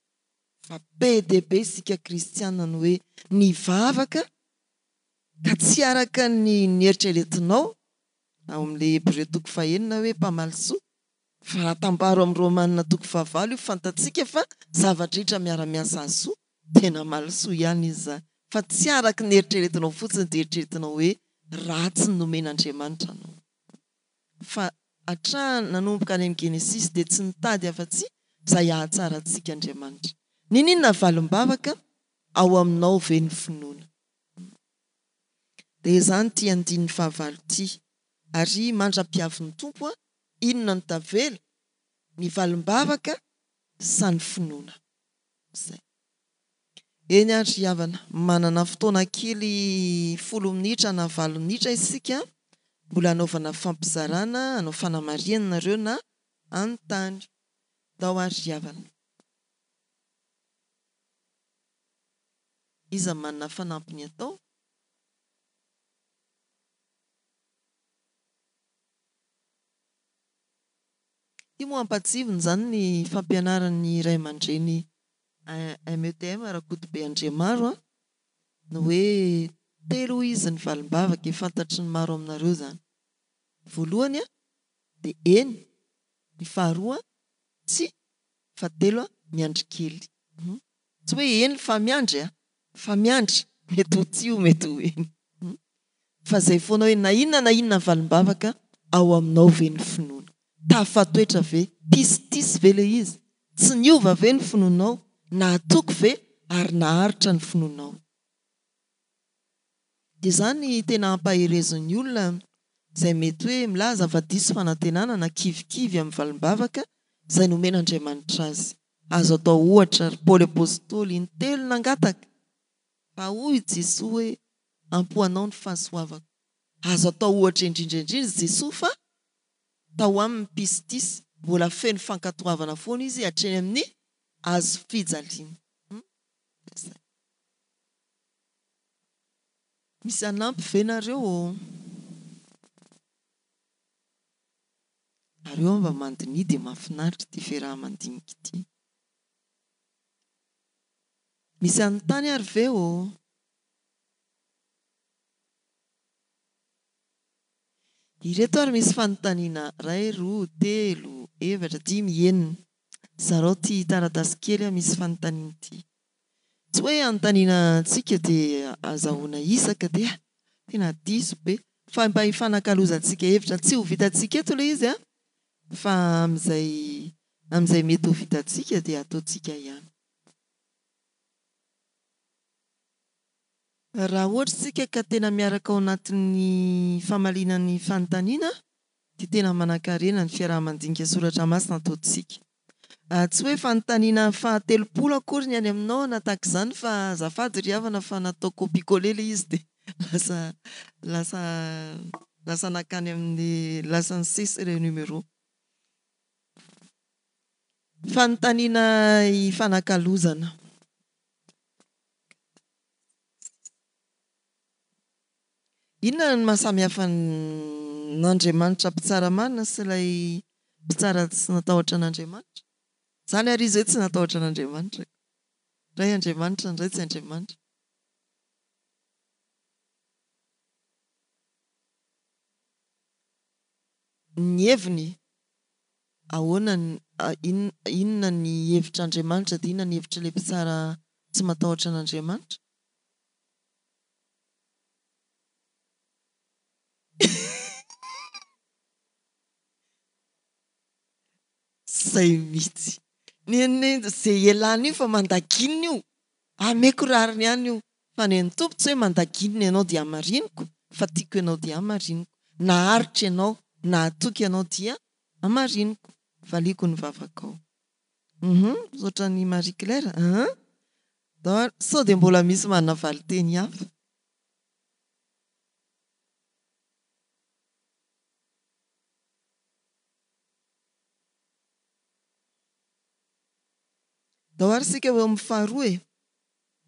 Fa be dia be isika kristianina ny hoe nivavaka ka tsy araka ny eritreretinao ao amin'ilay Hébreu 9 hoe mpamaly soa. Fa raha tambaro amin'ny Romanina 9 io fantatsika fa zavatra rehetra miara-miasa soa tena maly soa ihany izy zany. Fa tsy araka ny eritreretinao fotsiny dia eritreretinao hoe ratsy ny nomen'Andriamanitra anao. Fa hatrany nanomboka any amin'ny Genesis dia tsy nitady afa-tsy izay hahatsara antsika Andriamanitra. Ninona valim-bavaka ao aminao ve ny finoana? Dia izany ty andininy 9 ity. Ary mandra-piavin'ny tompo inona ny tavela? Ny valim-bavaka sa ny finoana. Zay. Eny ary havana, manana fotoana kely 10 minitra na 20 minitra isika mbola anaovana fampizarana, anao fanamariana nareo na anontany. Dao ary havana. Iza manana fanampiny atao? Ity moa ampatsivony izany ny fampianaran'ny Ray aman-dreny METM Rakotobe Andriamaro no hoe telo izy ny valim-bavaka fantatry ny maro aminareo izany. Voalohany dia eny, ny faharoa tsy, fahatelo miandry kely. Tsy hoe eny fa miandry fa miandry mety ho tsia mety ho eny. Fa zay foana hoe na inona valim-bavaka ao aminao ve ny finoana? Tafatoetra ve? Tisy ve ilay izy? Tsy niova ve ny finoanao? Na atoky ve ary naharitra ny finoanao? dia izany tena ampaherezon'ny olona izay mety hoe milaza avadiso fanantenana na kivikivy amin'ny valim-bavaka izay nomen'Andriamanitra azy. Azo atao ohatra Paoly apôstôly intelo nangataka fa hoy Jesoa hoe ampoanao ny fahasoavako. Azo atao ohatra indrindraindrindra Jesoa fa tao amin'ny pistisy mbola feno fankatoavana foana izy hatreny amin'ny azo fijaliana. Misy anampy ve nareo? Areo mba mandini dia mahafinaritra ity fiarahamandinika ity. Misy anontany ary ve o? Ireto ary misy fanontaniana 1, 2, 3, 4, 5, 6. Zareo ty taratasy kely misy fanontaniana ity. Tsy hoe anontaniana antsika dia azahoana isaka dia tena diso be. Fa mba hifanankalozantsika hevitra tsy ho vitantsika eto ilay izy fa amin'izay mety ho vitantsika dia ataontsika ihany. Raha ohatra tsika ka tena miaraka ao anatin'ny famalinan'ny fanontaniana dia tena manan-karena ny fiarahamandinika soratra masina ataontsika. Tsy hoe fanontaniana fahatelopolo akory ny any aminao na tahaka izany fa azafady ry havana fa natao copier-coller ilay izy dia lasa nakany amin'ny lasa ny sesy ireo numéro. Fanontaniana hifanankalozana. Inona ny mahasamihafa n'Andriamanitra mpitsara marina sy ilay mpitsara tsy natahotra an'Andriamanitra? Izany ary izy hoe tsy natahotra an'Andriamanitra. Iray Andriamanitra, indray tsy Andriamanitra. Ny heviny ahoana inona ny hevitr'Andriamanitra dia inona ny hevitra ilay mpitsara tsy matahotra an'Andriamanitra? Zay mihitsy. Izay ialana io fa mandaginina io. Ameko rariny ihany io. Fa ny an'ny tompo tsy hoe mandaginina ianao dia hamariniko fa tiako ianao dia hamariniko. Na haritra ianao na hatoky ianao dia hamariniko. Valiako ny vavakao. Misaotra ny Marie Claire. Sao dia mbola misy manana valiteny hafa. Dao ary sika eo amin'ny faharoa e.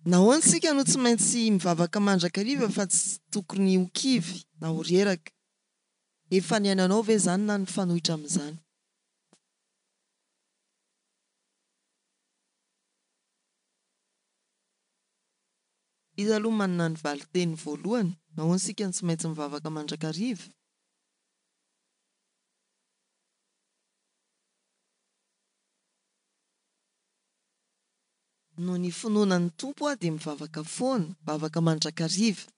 Nahoana sika no tsy maintsy mivavaka mandrakariva fa tsy tokony ho kivy na ho reraka? Efa ny ainanao ve izany na ny fanohitra amin'izany? Izy aloha manana ny valiteny voalohany. Nahoana sika no tsy maintsy mivavaka mandrakariva? No ny finoana ny tompo dia mivavaka foana, mivavaka mandrakariva.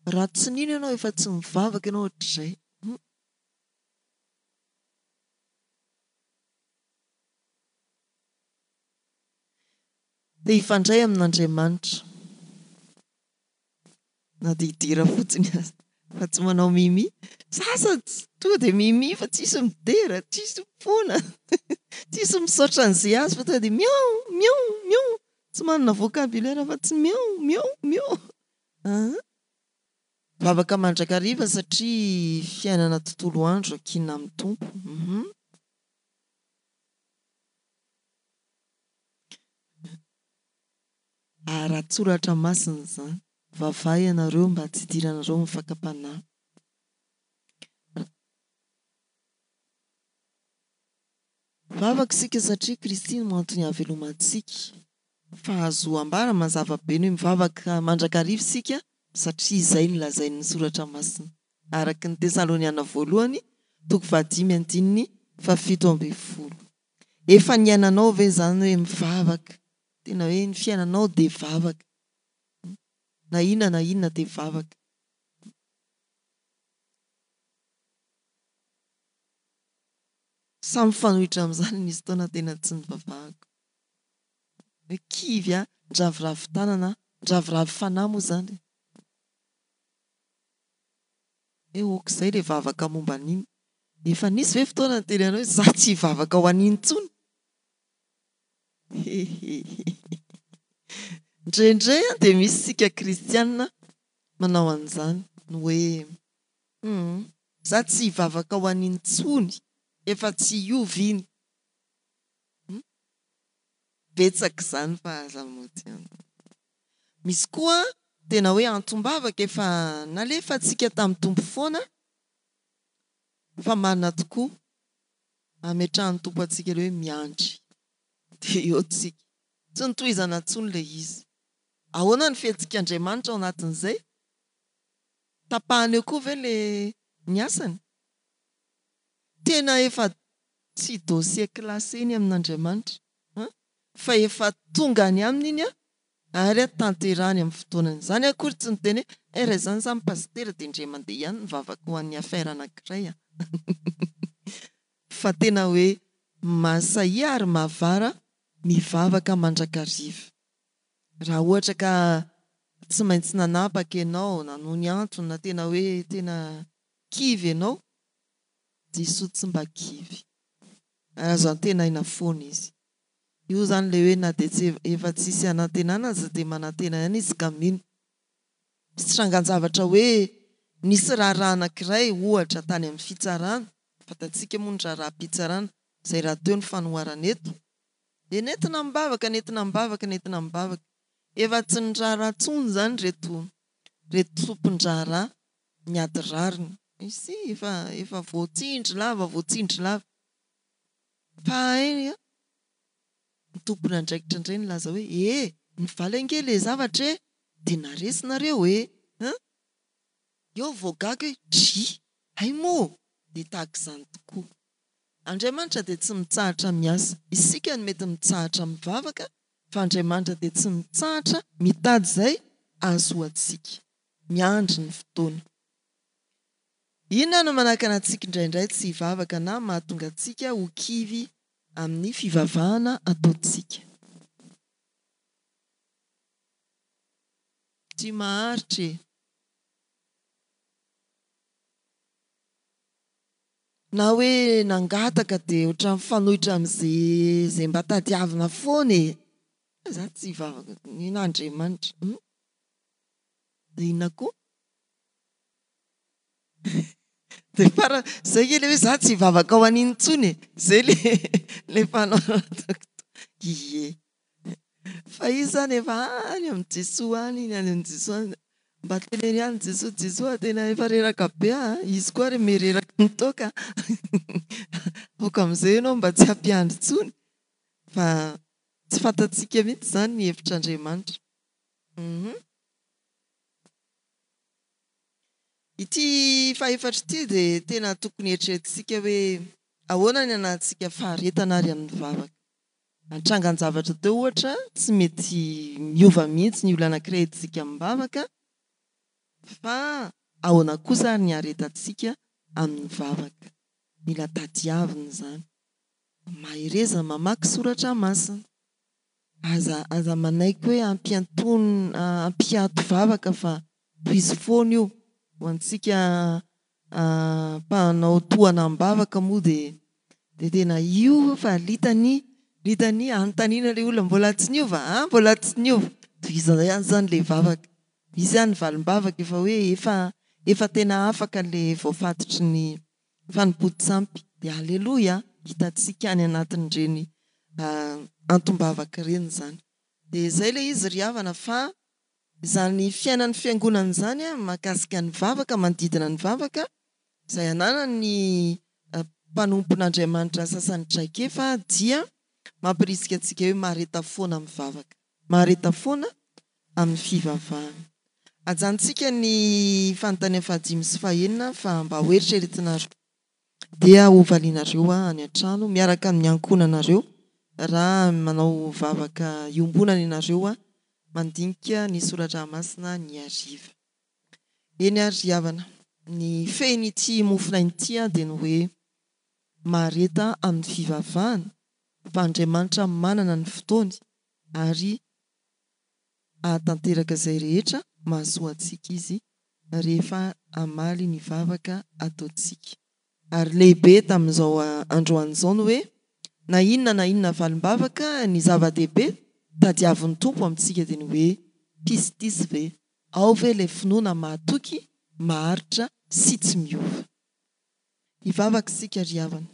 Raha tsy nino ianao efa tsy mivavaka ianao ohatr'izay. Dia hifandray amin'Andriamanitra. Na dia hidera fotsiny aza fa tsy manao mimi. Sasa tonga dia mimi fa tsisy midera, tsisy mipona, tsisy misaotra an'izay azy fa tonga dia miao, miao, miao. Tsy manana vocabulaire fa tsy miao, miao, miao. Mivavaka mandrakariva satria fiainana tontolo andro akinona amin'ny tompo. Ara-tsoratra masina izany. Vavahy ianareo mba tsy hidiranareo mifankampanahy. Mivavaka isika satria Kristy no antony hahavelomantsika. Fa azo ambara mazava be ny hoe mivavaka mandrakariva isika satria izay no lazain'ny soratra masina. Araka ny Tesaloniana voalohany 5:17. Efa ny ainanao ve izany hoe mivavaka? Tena hoe ny fiainanao dia vavaka. Na inona dia vavaka. Samy fanohitra amin'izany nisy taona tena tsy nivavahako. Kivy ravoravo tanana, ravoravo fanahy moa zany. Okizay le vavaka momba an'iny. Efa nisy ve fotoana ny teny anao za tsy hivavaka ho an'iny intsony. Ndrendray dia misy sika kristianina manao an'izany no hoe za tsy hivavaka ho an'iny intsony, efa tsy hiova iny. Betsaka izany fa azamoty. Misy koa tena hoe antom-bavaka efa nalefantsika tamin'ny tompo foana fa marina tokoa ametrahan'ny tompo antsika ilay hoe miandry dia eo tsika tsy nitohizana intsony ilay izy. Ahoana ny fihetsik'Andriamanitra ao anatin'izay? Tapahany eo koa ve ilay ny asany? Tena efa tsy dossier classé iny amin'Andriamanitra fa efa tonga any aminy iny ary tanterahany amin'ny fotoanany. Izany akory tsy niteny hoe raha izany zany pastera dia indray mandeha ihany mivavaka ho an'ny affaire anankiray. Fa tena hoe mahasahia ary mahavara mivavaka mandrakariva. Raha ohatra ka tsy maintsy nanapaka ianao na noho ny antony na tena hoe tena kivy ianao, Jesosy tsy mba kivy. Azo antenaina foana izy. Io zany ilay hoe na dia efa tsisy anantenana aza dia manantena ihany izy ka mino. Misy trangan-javatra hoe nisy raharaha anankiray ohatra tany amin'ny fitsarana, fantatsika moa ny raharaha-pitsarana izay raha teo ny fanoharana eto. Dia nentina mibavaka, nentina mibavaka, nentina mibavaka. Efa tsy ny raharaha intsony izany reto tompon-draharaha niady rariny. Isy efa voatsindry lava, voatsindry lava. Fa ny tompony andraikitra indray nilaza hoe nivaly ange ilay zavatra dia naresinareo eo voagaga hay moa dia tahaka izany tokoa. Andriamanitra dia tsy mitsahatra miasa. Isika no mety mitsahatra mivavaka fa Andriamanitra dia tsy mitsahatra mitady izay azo antsika. Miandry ny fotoana. Inona no manakana antsika indraindray tsy hivavaka na mahatonga antsika ho kivy amin'ny fivavahana ataontsika? Tsy maharitra na hoe nangataka dia ohatra mifanohitra amin'izay mba tadiavina foana za tsy hivavaka ina Andriamanitra. Dia inona koa? Dia fara izay ilay hoe za tsy hivavaka ho an'iny intsony izay ilay fanao fa izy zany efa any amin'ny Jesoa any amin'ny Jesoa any. Mba teneny ihany Jesoa tena efa reraka be izy koa ry mereraka nitoka. Voka amin'izay ianao mba tsy hampiandry intsony fa tsy fantatsika mihitsy izany ny hevitr'Andriamanitra. Ity faefatra ity dia tena tokony eritreretintsika hoe ahoana ny anahntsika faharetana ary amin'ny vavaka. Antrangan-javatra teo ohatra tsy mety miova mihitsy ny olona anankiray etintsika mivavaka fa ahoana kosa ary ny haretantsika amin'ny vavaka. Mila tadiavina izany. Mahereza mamaky soratra masina. Aza manaiky hoe ampiato vavaka fa tohizo foana io. Ho antsika mpanao tohana mivavaka moa dia tena io fa litany anontaniana ilay olona mbola tsy niova. Mbola tsy niova. Tohizana ihany izany ilay vavaka. Misy ihany valim-bavaka efa hoe efa tena afaka ilay voafatotry ny fanimpody-tsampy. Dia aleloia, hitantsika any anatin'ireny antom-bavaka ireny izany. Dia izay ilay izy ry havana fa izany fiainan'ny fiangonana izany mahakasika ny vavaka, manodidina ny vavaka, izay ananany mpanompon'Andriamanitra sasany traikefa dia mampirisika antsika hoe mahareta foana amin'ny vavaka, mahareta foana amin'ny fivavahana. Ajanontsika ny fanontaniana fahadimy sy fahaenina fa mba ho eritreretinareo dia hovalianareo any an-trano miaraka amin'ny ankohonanareo raha manao vavaka iombonana ianareo mandinika ny soratra masina ny ariva. Eny ary havana ny fehin'ity mofinainy ity dia ny hoe mahareta amin'ny fivavahana fa Andriamanitra manana ny fotoany ary ahatanteraka izay rehetra mahasoa antsika izy rehefa amaly ny vavaka ataontsika. Ary lehibe tamin'izao androan'izao ny hoe na inona valim-bavaka ny zava-dehibe tadiavin'ny tompo amintsika dia ny hoe pistisy ve, ao ve ilay finoana mahatoky, maharitra sy tsy miova. Hivavaka isika ry havana.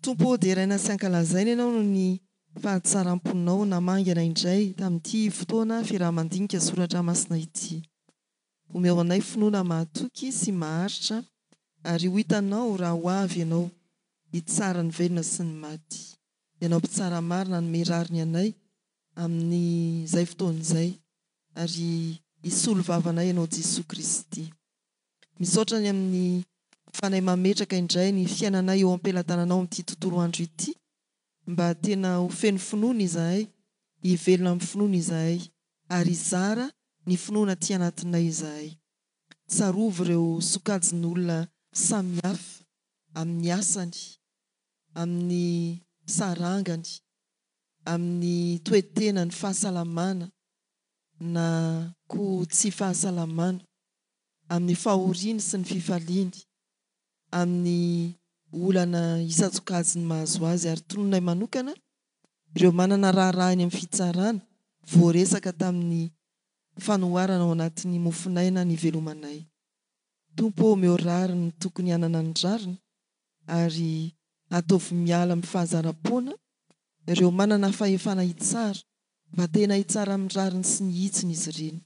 Tompo dia raina sy ankalazaina ianao no ny fahatsaram-ponao namangana indray tamin'ity fotoana fiarahamandinika soratra masina ity. Omeo anay finoana mahatoky sy maharitra ary ho hitanao raha ho avy ianao hitsara ny velona sy ny maty. Ianao mpitsara marina no merariny anay amin'izay fotoan'izay ary hisolo vavanay ianao Jesosy Kristy. Misaotra ny amin'ny fanay mametraka indray ny fiainanay eo am-pelatananao amin'ity tontolo andro ity mba tena ho feno finoana izahay, hivelona amin'ny finoana izahay ary hizara ny finoana aty anatinay izahay. Tsarovy ireo sokajin'olona samihafa amin'ny asany, amin'ny sarangany, amin'ny toetenany fahasalamana na koa tsy fahasalamana, amin'ny fahoriany sy ny fifaliany, amin'ny olana isan-tsokajiny mahazo azy. Ary tononay manokana ireo manana raharahany amin'ny fitsarana voaresaka tamin'ny fanoharana ao anatin'ny mofonaina ny velomanay. Tompo omeo rariny ny tokony hanana ny rariny ary ataovy miala amin'ny fahazara-poana ireo manana fahefana hitsara mba tena hitsara amin'ny rariny sy ny hitsiny izy ireny.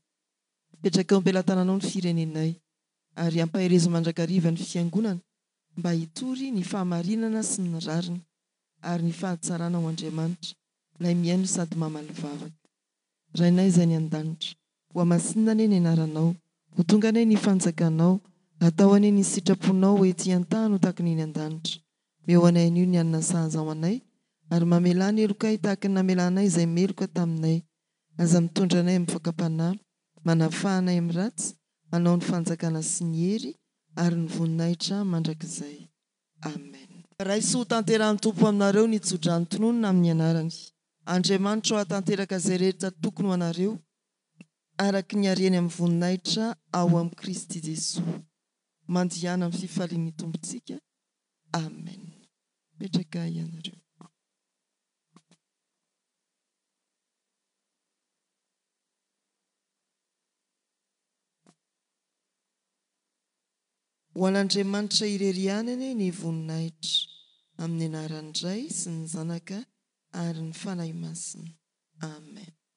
Petraka eo am-pelatananao ny firenenay ary ampaherezo mandrakariva ny fiangonana mba hitory ny fahamarinana sy ny rariny ary ny fahatsarana ho Andriamanitra ilay miaino sady mamaly vavaka. Rainay izay ny an-danitra, ho amasinina anie ny anaranao, ho tonga anie ny fanjakanao, atao anie ny sitraponao ho ety an-tany ho tahaka ny eny an-danitra. Meo anay anio ny anina sahaza ao anay ary mamelana elokay tahaka ny namelanay izay meloka taminay. Aza mitondra anay amin'ny fakam-panahy, manafahanay amin'ny ratsy, hanao ny fanjakana sy ny hery ary ny voninahitra mandrakizay. Amen. Raisy ho tanterahan'ny tompo aminareo ny tsodrany tononona amin'ny anarany. Andriamanitra ho hatanteraka izay rehetra tokony ho anareo araka ny hareny amin'ny voninahitra ao amin'ny Kristy Jesosy. Mandihana amin'ny fifalian'ny tompontsika. Amen. Petraka ianareo. Ho an'Andriamanitra irery ihany ny voninahitra, amin'ny anaran'ny Ray sy ny Zanaka ary ny fanahy masina. Amen.